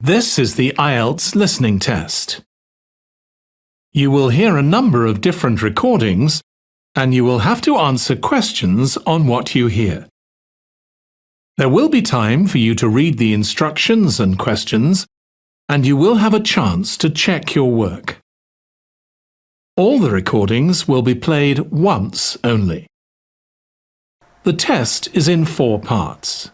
This is the IELTS Listening Test. You will hear a number of different recordings, and you will have to answer questions on what you hear. There will be time for you to read the instructions and questions, and you will have a chance to check your work. All the recordings will be played once only. The test is in 4 parts.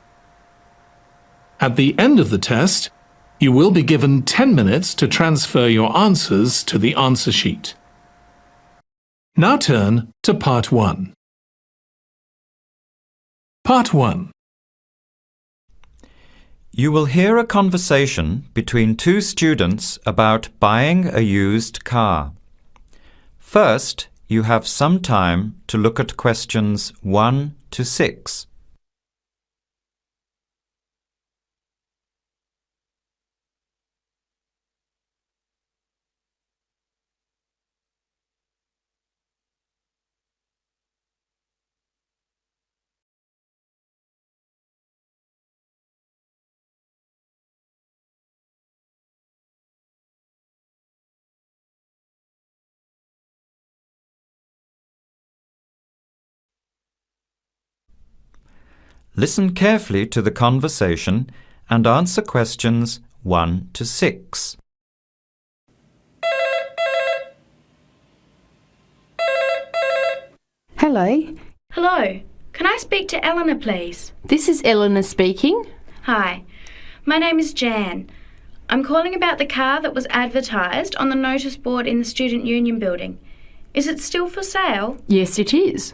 At the end of the test, you will be given 10 minutes to transfer your answers to the answer sheet. Now turn to Part 1. Part 1. You will hear a conversation between 2 students about buying a used car. First, you have some time to look at questions 1 to 6. Listen carefully to the conversation and answer questions 1 to 6. Hello, Hello, can I speak to Eleanor, please? this is Eleanor speaking. Hi, my name is Jan. I'm calling about the car that was advertised on the notice board in the Student Union building. Is it still for sale? Yes, it is.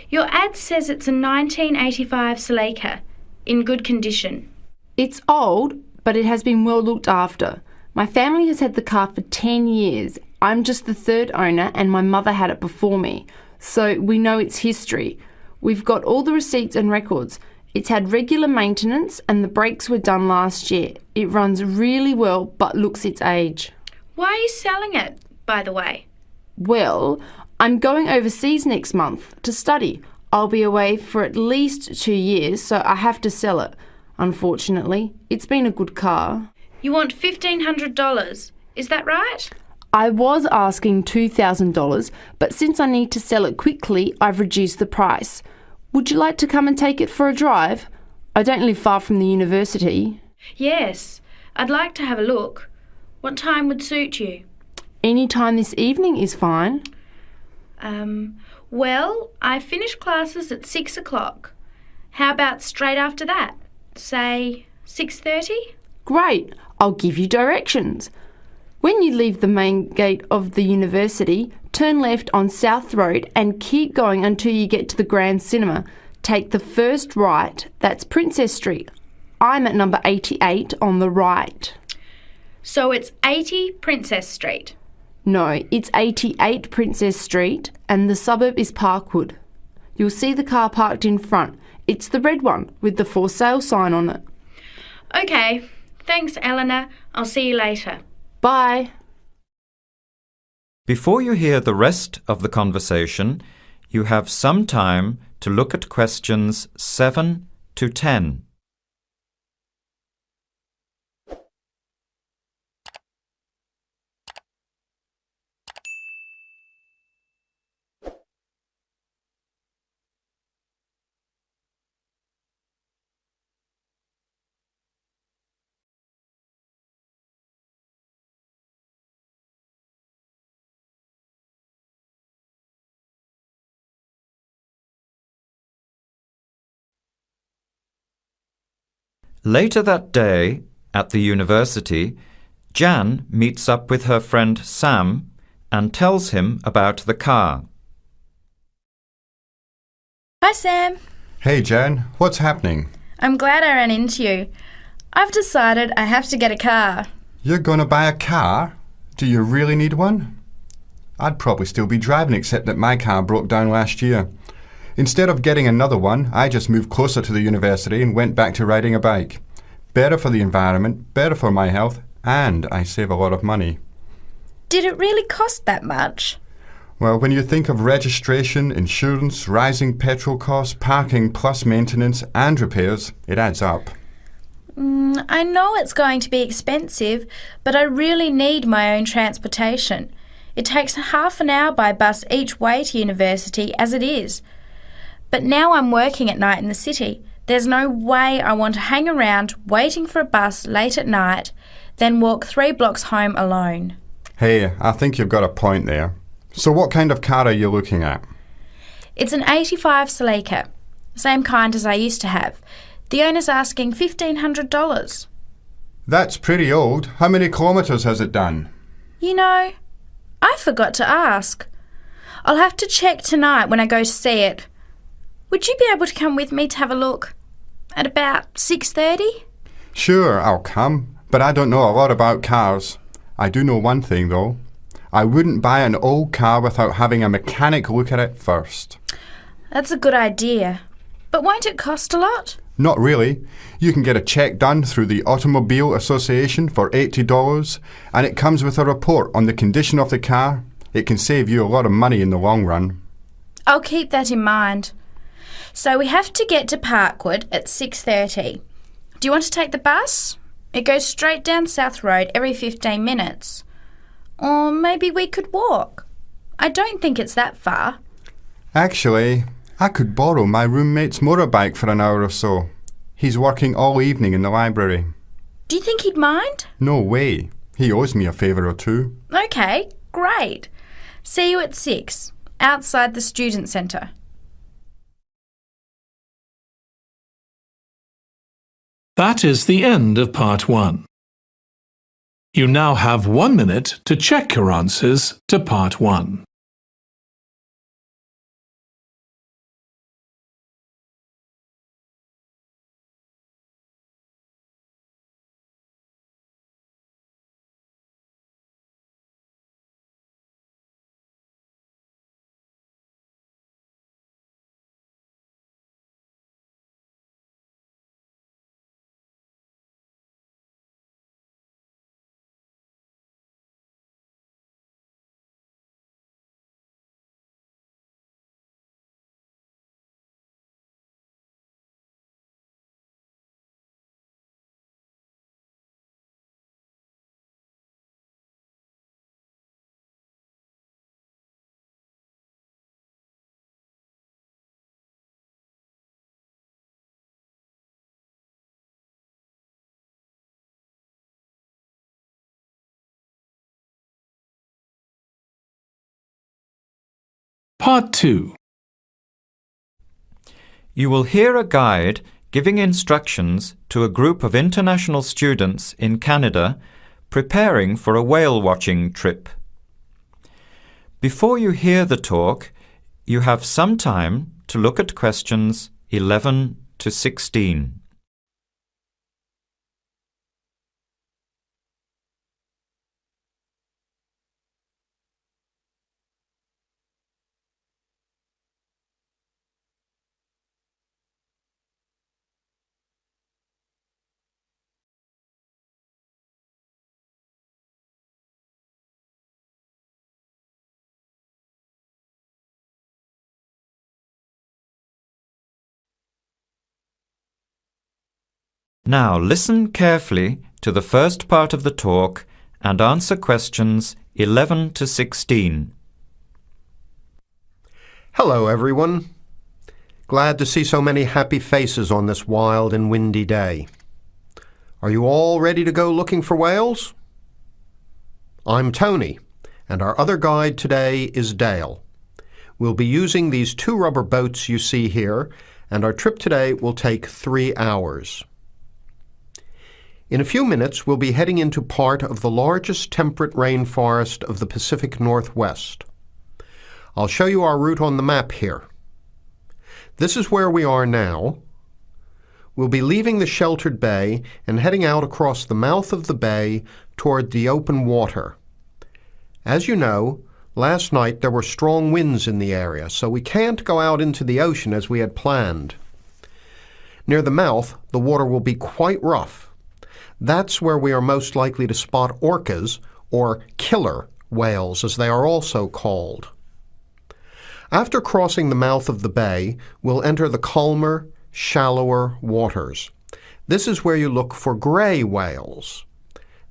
Your ad says it's a 1985 Celica, in good condition. It's old, but it has been well looked after. My family has had the car for 10 years. I'm just the 3rd owner and my mother had it before me, so we know its history. We've got all the receipts and records. It's had regular maintenance and the brakes were done last year. It runs really well but looks its age. Why are you selling it, by the way? Well, I'm going overseas next month to study. I'll be away for at least 2 years, so I have to sell it. Unfortunately, it's been a good car. You want $1,500, is that right? I was asking $2,000, but since I need to sell it quickly, I've reduced the price. Would you like to come and take it for a drive? I don't live far from the university. Yes, I'd like to have a look. What time would suit you? Any time this evening is fine. Well, I finish classes at 6 o'clock. How about straight after that? Say 6:30? Great, I'll give you directions. When you leave the main gate of the university, turn left on South Road and keep going until you get to the Grand Cinema. Take the first right, that's Princess Street. I'm at number 88 on the right. So it's 80 Princess Street. No, it's 88 Princess Street and the suburb is Parkwood. You'll see the car parked in front. It's the red one with the for sale sign on it. Okay, thanks Eleanor. I'll see you later. Bye. Before you hear the rest of the conversation, you have some time to look at questions 7 to 10. Later that day, at the university, Jan meets up with her friend Sam and tells him about the car. Hi Sam, Hey Jan, what's happening? I'm glad I ran into you. I've decided I have to get a car. You're going to buy a car? Do you really need one? I'd probably still be driving except that my car broke down last year. Instead of getting another one, I just moved closer to the university and went back to riding a bike. Better for the environment, better for my health, and I save a lot of money. Did it really cost that much? Well, when you think of registration, insurance, rising petrol costs, parking plus maintenance and repairs, it adds up. I know it's going to be expensive, but I really need my own transportation. It takes half an hour by bus each way to university as it is. But now I'm working at night in the city. There's no way I want to hang around waiting for a bus late at night, then walk 3 blocks home alone. Hey, I think you've got a point there. So what kind of car are you looking at? It's an 85 Celica, same kind as I used to have. The owner's asking $1,500. That's pretty old. How many kilometres has it done? You know, I forgot to ask. I'll have to check tonight when I go to see it. Would you be able to come with me to have a look? At about 6:30? Sure, I'll come, but I don't know a lot about cars. I do know one thing, though. I wouldn't buy an old car without having a mechanic look at it first. That's a good idea. But won't it cost a lot? Not really. You can get a check done through the Automobile Association for $80, and it comes with a report on the condition of the car. It can save you a lot of money in the long run. I'll keep that in mind. So we have to get to Parkwood at 6:30. Do you want to take the bus? It goes straight down South Road every 15 minutes. Or maybe we could walk. I don't think it's that far. Actually, I could borrow my roommate's motorbike for an hour or so. He's working all evening in the library. Do you think he'd mind? No way. He owes me a favour or two. Okay, great. See you at 6, outside the student centre. That is the end of part 1. You now have 1 minute to check your answers to part 1. Part 2. You will hear a guide giving instructions to a group of international students in Canada preparing for a whale watching trip. Before you hear the talk, you have some time to look at questions 11 to 16. Now listen carefully to the first part of the talk and answer questions 11 to 16. Hello, everyone. Glad to see so many happy faces on this wild and windy day. Are you all ready to go looking for whales? I'm Tony, and our other guide today is Dale. We'll be using these 2 rubber boats you see here, and our trip today will take 3 hours. In a few minutes, we'll be heading into part of the largest temperate rainforest of the Pacific Northwest. I'll show you our route on the map here. This is where we are now. We'll be leaving the sheltered bay and heading out across the mouth of the bay toward the open water. As you know, last night there were strong winds in the area, so we can't go out into the ocean as we had planned. Near the mouth, the water will be quite rough. That's where we are most likely to spot orcas, or killer whales as they are also called. After crossing the mouth of the bay, we'll enter the calmer, shallower waters. This is where you look for grey whales.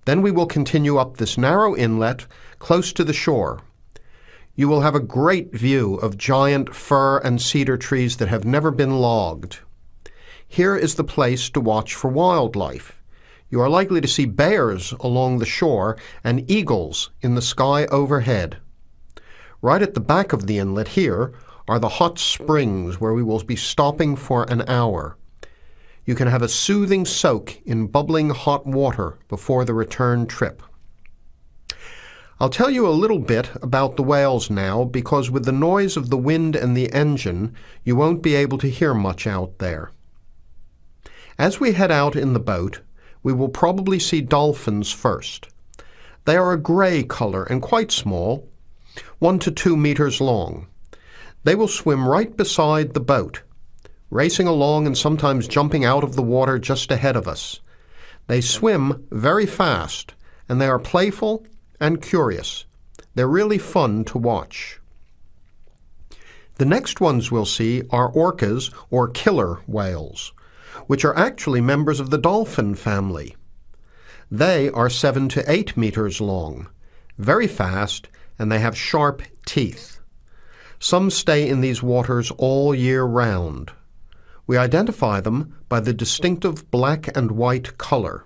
Then we will continue up this narrow inlet close to the shore. You will have a great view of giant fir and cedar trees that have never been logged. Here is the place to watch for wildlife. You are likely to see bears along the shore and eagles in the sky overhead. Right at the back of the inlet here are the hot springs where we will be stopping for an hour. You can have a soothing soak in bubbling hot water before the return trip. I'll tell you a little bit about the whales now, because with the noise of the wind and the engine, you won't be able to hear much out there. As we head out in the boat, we will probably see dolphins first. They are a grey colour and quite small, 1 to 2 meters long. They will swim right beside the boat, racing along and sometimes jumping out of the water just ahead of us. They swim very fast, and they are playful and curious. They're really fun to watch. The next ones we'll see are orcas, or killer whales, which are actually members of the dolphin family. They are 7 to 8 meters long, very fast, and they have sharp teeth. Some stay in these waters all year round. We identify them by the distinctive black and white color.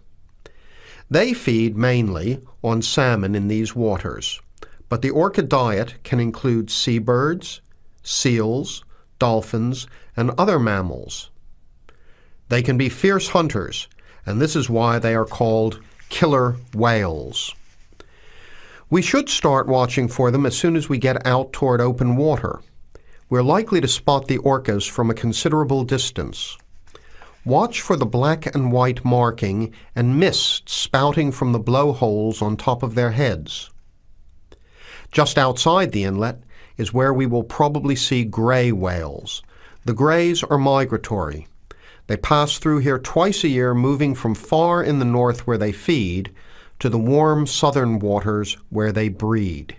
They feed mainly on salmon in these waters, but the orca diet can include seabirds, seals, dolphins, and other mammals. They can be fierce hunters, and this is why they are called killer whales. We should start watching for them as soon as we get out toward open water. We're likely to spot the orcas from a considerable distance. Watch for the black and white marking and mist spouting from the blowholes on top of their heads. Just outside the inlet is where we will probably see grey whales. The greys are migratory. They pass through here twice a year, moving from far in the north where they feed to the warm southern waters where they breed.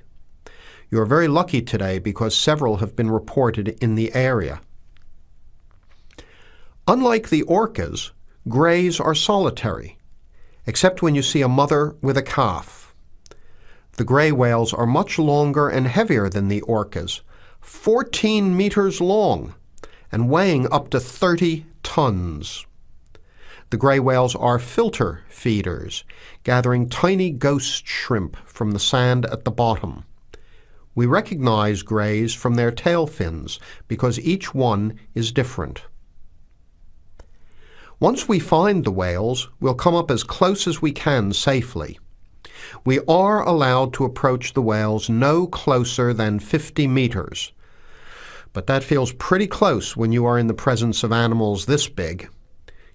You are very lucky today because several have been reported in the area. Unlike the orcas, greys are solitary, except when you see a mother with a calf. The grey whales are much longer and heavier than the orcas, 14 meters long, and weighing up to 30 tons. The grey whales are filter feeders, gathering tiny ghost shrimp from the sand at the bottom. We recognize greys from their tail fins because each one is different. Once we find the whales, we'll come up as close as we can safely. We are allowed to approach the whales no closer than 50 meters, but that feels pretty close when you are in the presence of animals this big.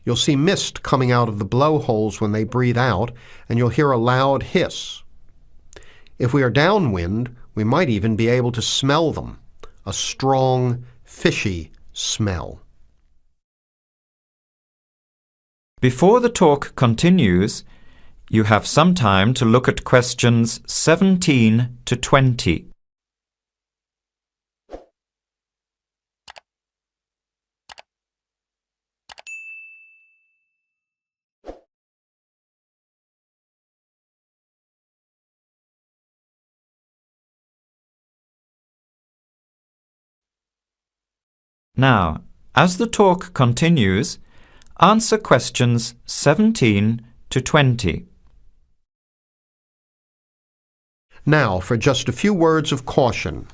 You'll see mist coming out of the blowholes when they breathe out, and you'll hear a loud hiss. If we are downwind, we might even be able to smell them, a strong, fishy smell. Before the talk continues, you have some time to look at questions 17 to 20. Now, as the talk continues, answer questions 17 to 20. Now, for just a few words of caution.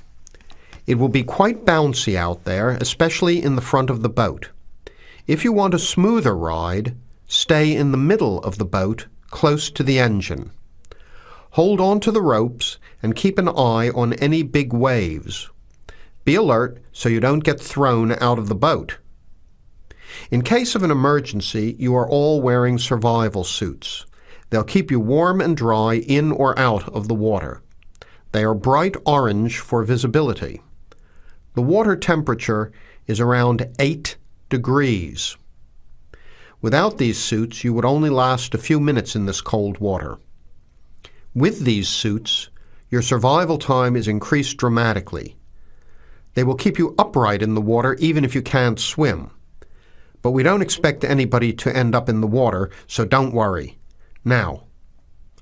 It will be quite bouncy out there, especially in the front of the boat. If you want a smoother ride, stay in the middle of the boat, close to the engine. Hold on to the ropes and keep an eye on any big waves. Be alert so you don't get thrown out of the boat. In case of an emergency, you are all wearing survival suits. They'll keep you warm and dry in or out of the water. They are bright orange for visibility. The water temperature is around 8 degrees. Without these suits, you would only last a few minutes in this cold water. With these suits, your survival time is increased dramatically. They will keep you upright in the water even if you can't swim. but we don't expect anybody to end up in the water, so don't worry. Now,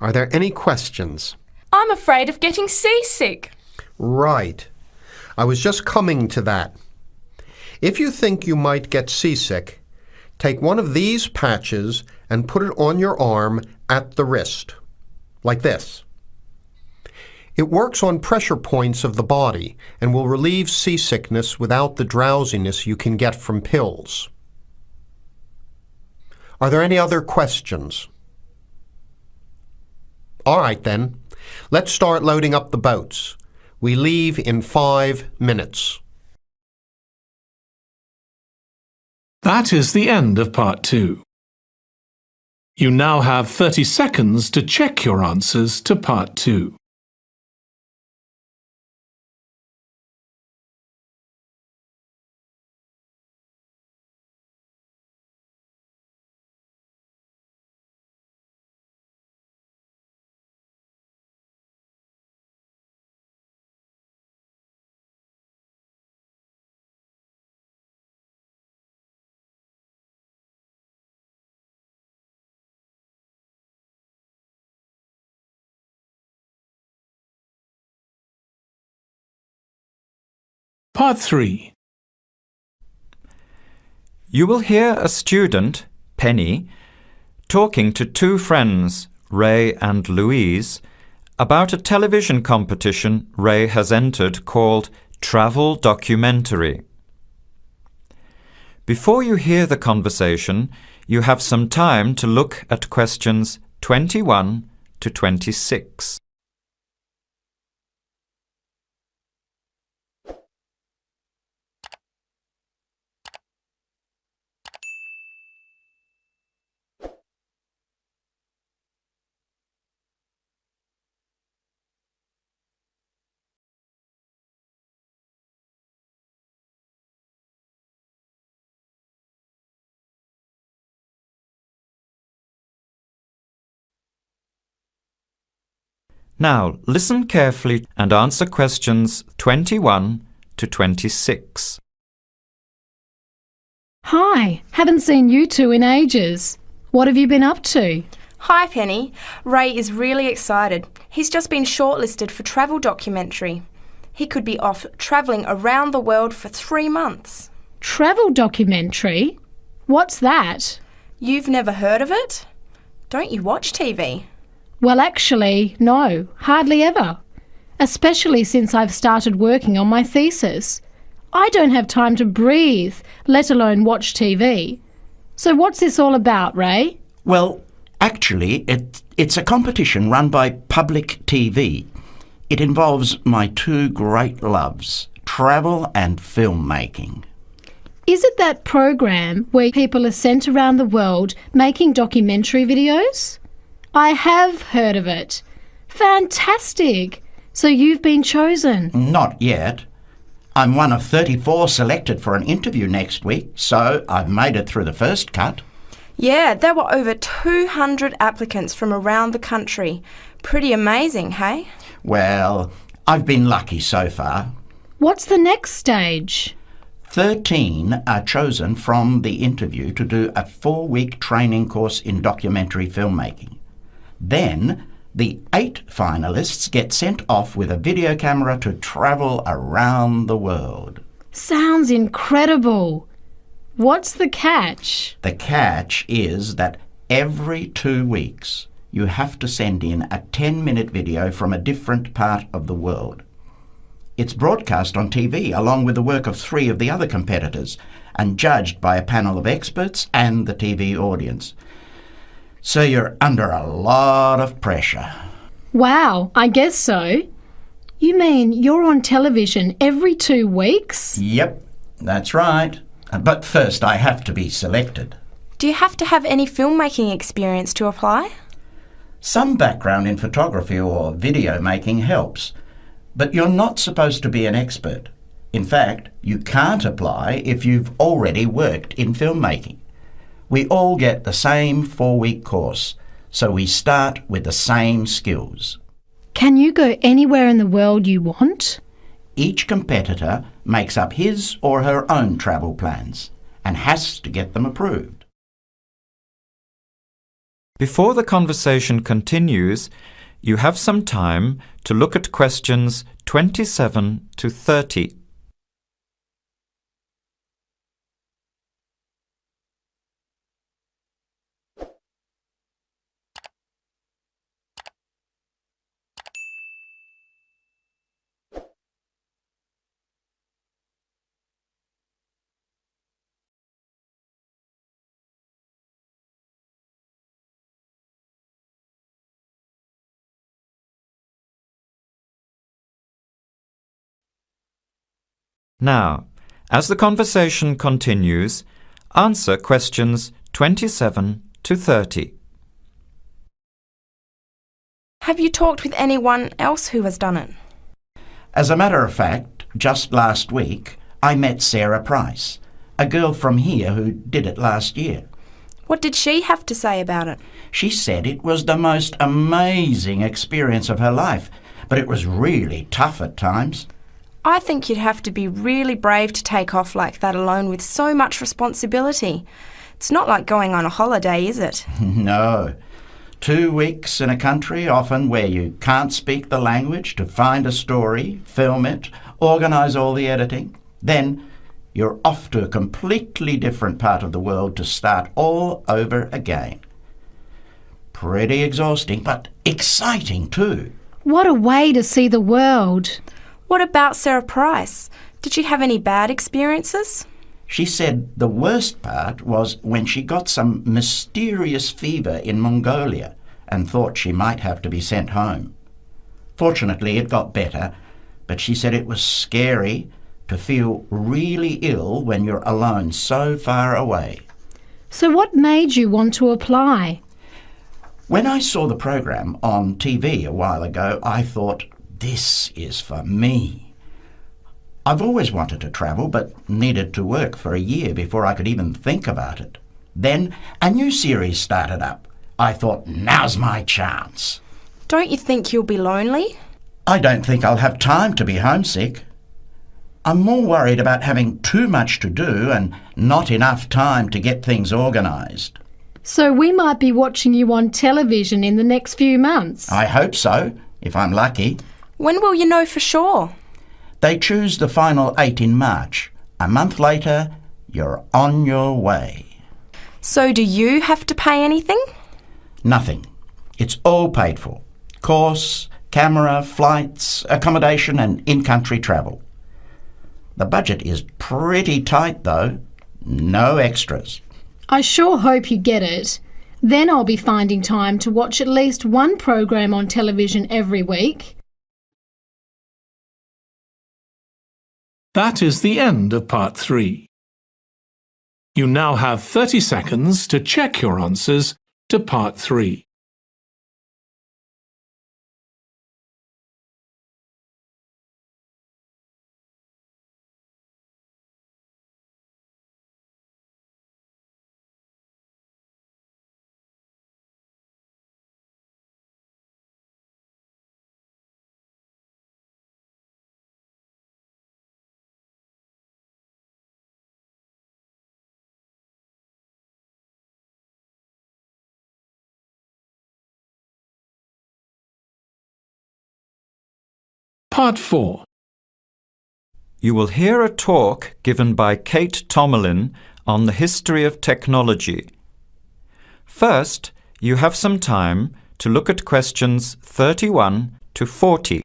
are there any questions? I'm afraid of getting seasick. Right. I was just coming to that. If you think you might get seasick, take one of these patches and put it on your arm at the wrist, like this. It works on pressure points of the body and will relieve seasickness without the drowsiness you can get from pills. Are there any other questions? All right then, let's start loading up the boats. We leave in 5 minutes. That is the end of part 2. You now have 30 seconds to check your answers to part 2. Part 3. You will hear a student, Penny, talking to 2 friends, Ray and Louise, about a television competition Ray has entered called Travel Documentary. Before you hear the conversation, you have some time to look at questions 21 to 26. Now, listen carefully and answer questions 21 to 26. Hi, haven't seen you two in ages. What have you been up to? Hi, Penny. Ray is really excited. He's just been shortlisted for Travel Documentary. He could be off travelling around the world for 3 months. Travel documentary? What's that? You've never heard of it? Don't you watch TV? Well, actually, no, hardly ever. Especially since I've started working on my thesis. I don't have time to breathe, let alone watch TV. So what's this all about, Ray? Well, actually, it's a competition run by public TV. It involves my 2 great loves, travel and filmmaking. Is it that program where people are sent around the world making documentary videos? I have heard of it. Fantastic! So you've been chosen? Not yet. I'm one of 34 selected for an interview next week, so I've made it through the first cut. Yeah, there were over 200 applicants from around the country. Pretty amazing, hey? Well, I've been lucky so far. What's the next stage? 13 are chosen from the interview to do a 4-week training course in documentary filmmaking. Then, the 8 finalists get sent off with a video camera to travel around the world. Sounds incredible. What's the catch? The catch is that every 2 weeks you have to send in a 10-minute video from a different part of the world. It's broadcast on TV along with the work of 3 of the other competitors and judged by a panel of experts and the TV audience. So you're under a lot of pressure. Wow, I guess so. You mean you're on television every 2 weeks? Yep, that's right. But first I have to be selected. Do you have to have any filmmaking experience to apply? Some background in photography or video making helps, but you're not supposed to be an expert. In fact, you can't apply if you've already worked in filmmaking. We all get the same 4-week course, so we start with the same skills. Can you go anywhere in the world you want? Each competitor makes up his or her own travel plans, and has to get them approved. Before the conversation continues, you have some time to look at questions 27 to 30. Now, as the conversation continues, answer questions 27 to 30. Have you talked with anyone else who has done it? As a matter of fact, just last week, I met Sarah Price, a girl from here who did it last year. What did she have to say about it? She said it was the most amazing experience of her life, but it was really tough at times. I think you'd have to be really brave to take off like that alone with so much responsibility. It's not like going on a holiday, is it? No. 2 weeks in a country, often where you can't speak the language, to find a story, film it, organise all the editing. Then you're off to a completely different part of the world to start all over again. Pretty exhausting, but exciting too. What a way to see the world. What about Sarah Price? Did she have any bad experiences? She said the worst part was when she got some mysterious fever in Mongolia and thought she might have to be sent home. Fortunately, it got better, but she said it was scary to feel really ill when you're alone so far away. So what made you want to apply? When I saw the program on TV a while ago, I thought, this is for me. I've always wanted to travel, but needed to work for a year before I could even think about it. Then a new series started up. I thought, now's my chance. Don't you think you'll be lonely? I don't think I'll have time to be homesick. I'm more worried about having too much to do and not enough time to get things organised. So we might be watching you on television in the next few months. I hope so, if I'm lucky. When will you know for sure? They choose the final 8 in March. A month later, you're on your way. So do you have to pay anything? Nothing. It's all paid for. Course, camera, flights, accommodation and in-country travel. The budget is pretty tight though. No extras. I sure hope you get it. Then I'll be finding time to watch at least one program on television every week. That is the end of part 3. You now have 30 seconds to check your answers to part 3. Part 4. You will hear a talk given by Kate Tomalin on the history of technology. First, you have some time to look at questions 31 to 40.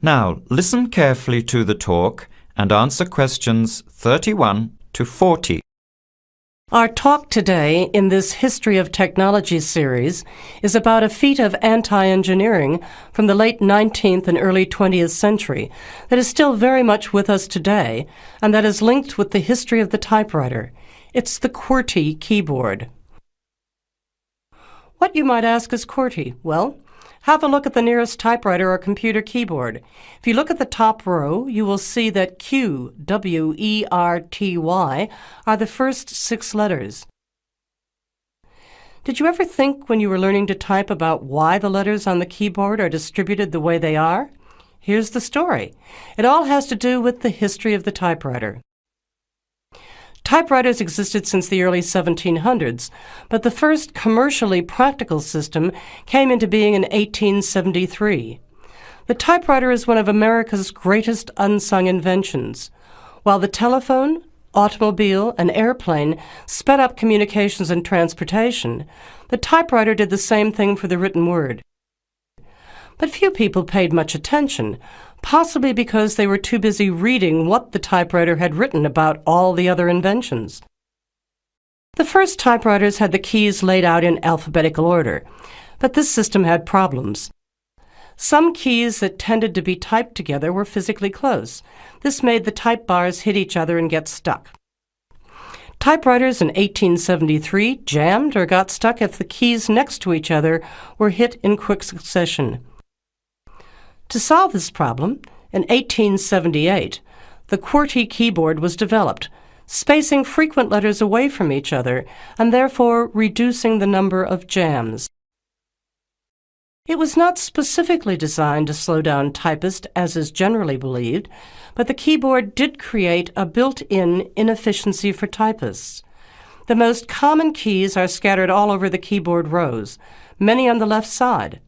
Now, listen carefully to the talk and answer questions 31 to 40. Our talk today in this History of Technology series is about a feat of anti-engineering from the late 19th and early 20th century that is still very much with us today and that is linked with the history of the typewriter. It's the QWERTY keyboard. What, you might ask, is QWERTY? Well, have a look at the nearest typewriter or computer keyboard. If you look at the top row, you will see that Q, W, E, R, T, Y are the first 6 letters. Did you ever think when you were learning to type about why the letters on the keyboard are distributed the way they are? Here's the story. It all has to do with the history of the typewriter. Typewriters existed since the early 1700s, but the first commercially practical system came into being in 1873. The typewriter is one of America's greatest unsung inventions. While the telephone, automobile, and airplane sped up communications and transportation, the typewriter did the same thing for the written word. But few people paid much attention, possibly because they were too busy reading what the typewriter had written about all the other inventions. The first typewriters had the keys laid out in alphabetical order, but this system had problems. Some keys that tended to be typed together were physically close. This made the type bars hit each other and get stuck. Typewriters in 1873 jammed or got stuck if the keys next to each other were hit in quick succession. To solve this problem, in 1878, the QWERTY keyboard was developed, spacing frequent letters away from each other and therefore reducing the number of jams. It was not specifically designed to slow down typists, as is generally believed, but the keyboard did create a built-in inefficiency for typists. The most common keys are scattered all over the keyboard rows, many on the left side.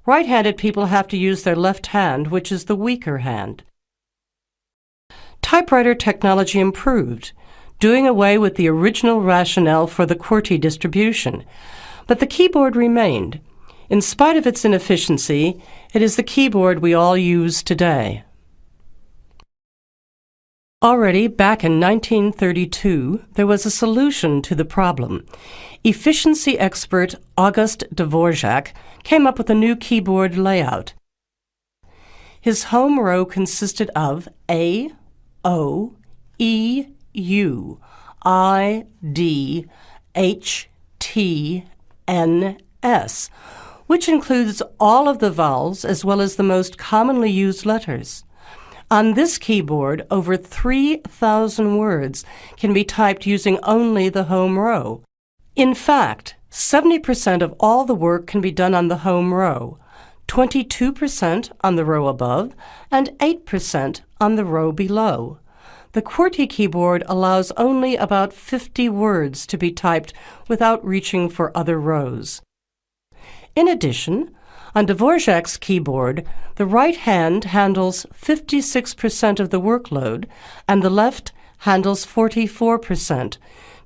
Right-handed people have to use their left hand, which is the weaker hand. Typewriter technology improved, doing away with the original rationale for the QWERTY distribution, but the keyboard remained. In spite of its inefficiency, it is the keyboard we all use today. Already back in 1932, there was a solution to the problem. Efficiency expert August Dvorak came up with a new keyboard layout. His home row consisted of A, O, E, U, I, D, H, T, N, S, which includes all of the vowels as well as the most commonly used letters. On this keyboard, over 3,000 words can be typed using only the home row. In fact, 70% of all the work can be done on the home row, 22% on the row above, and 8% on the row below. The QWERTY keyboard allows only about 50 words to be typed without reaching for other rows. In addition, on Dvorak's keyboard, the right hand handles 56% of the workload and the left handles 44%,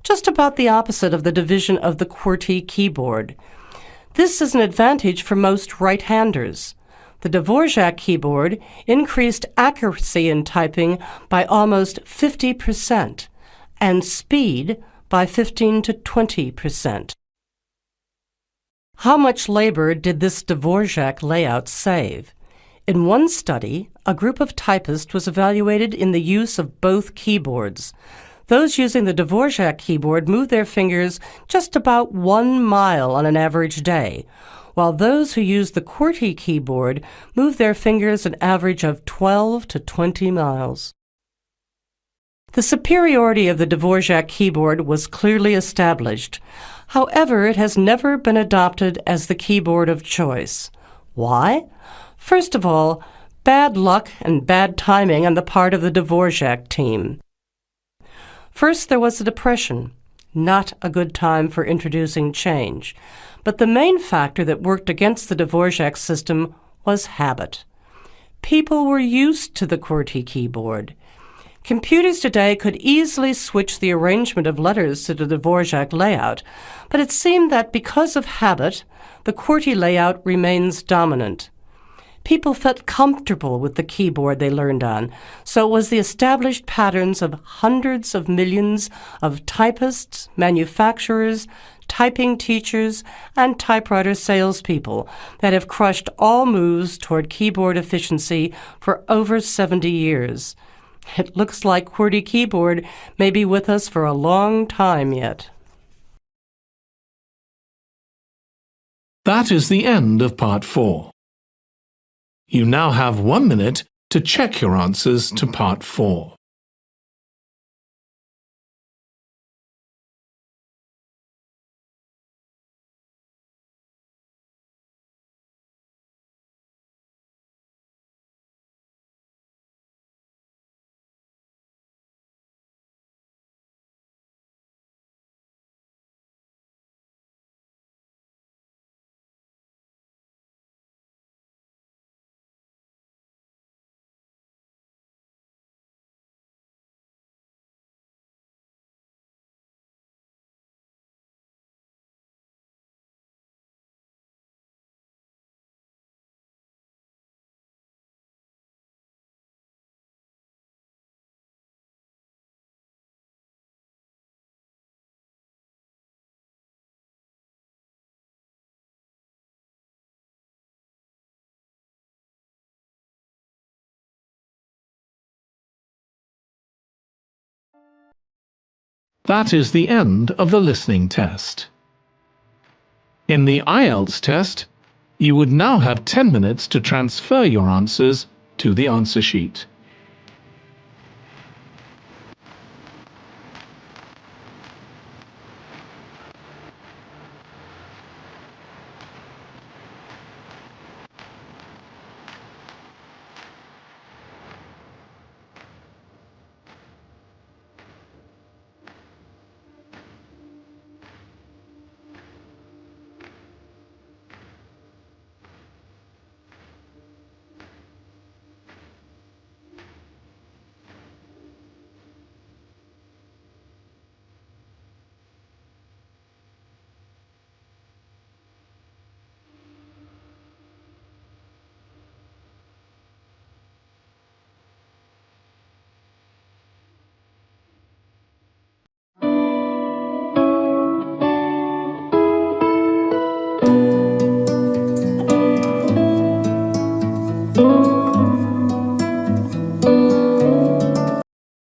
just about the opposite of the division of the QWERTY keyboard. This is an advantage for most right-handers. The Dvorak keyboard increased accuracy in typing by almost 50% and speed by 15 to 20%. How much labor did this Dvorak layout save? In one study, a group of typists was evaluated in the use of both keyboards. Those using the Dvorak keyboard moved their fingers just about 1 mile on an average day, while those who used the QWERTY keyboard moved their fingers an average of 12 to 20 miles. The superiority of the Dvorak keyboard was clearly established. However, it has never been adopted as the keyboard of choice. Why? First of all, bad luck and bad timing on the part of the Dvorak team. First, there was the Depression, not a good time for introducing change. But the main factor that worked against the Dvorak system was habit. People were used to the QWERTY keyboard. Computers today could easily switch the arrangement of letters to the Dvorak layout, but it seemed that because of habit, the QWERTY layout remains dominant. People felt comfortable with the keyboard they learned on, so it was the established patterns of hundreds of millions of typists, manufacturers, typing teachers, and typewriter salespeople that have crushed all moves toward keyboard efficiency for over 70 years. It looks like QWERTY keyboard may be with us for a long time yet. That is the end of Part 4. You now have 1 minute to check your answers to Part 4. That is the end of the listening test. In the IELTS test, you would now have 10 minutes to transfer your answers to the answer sheet.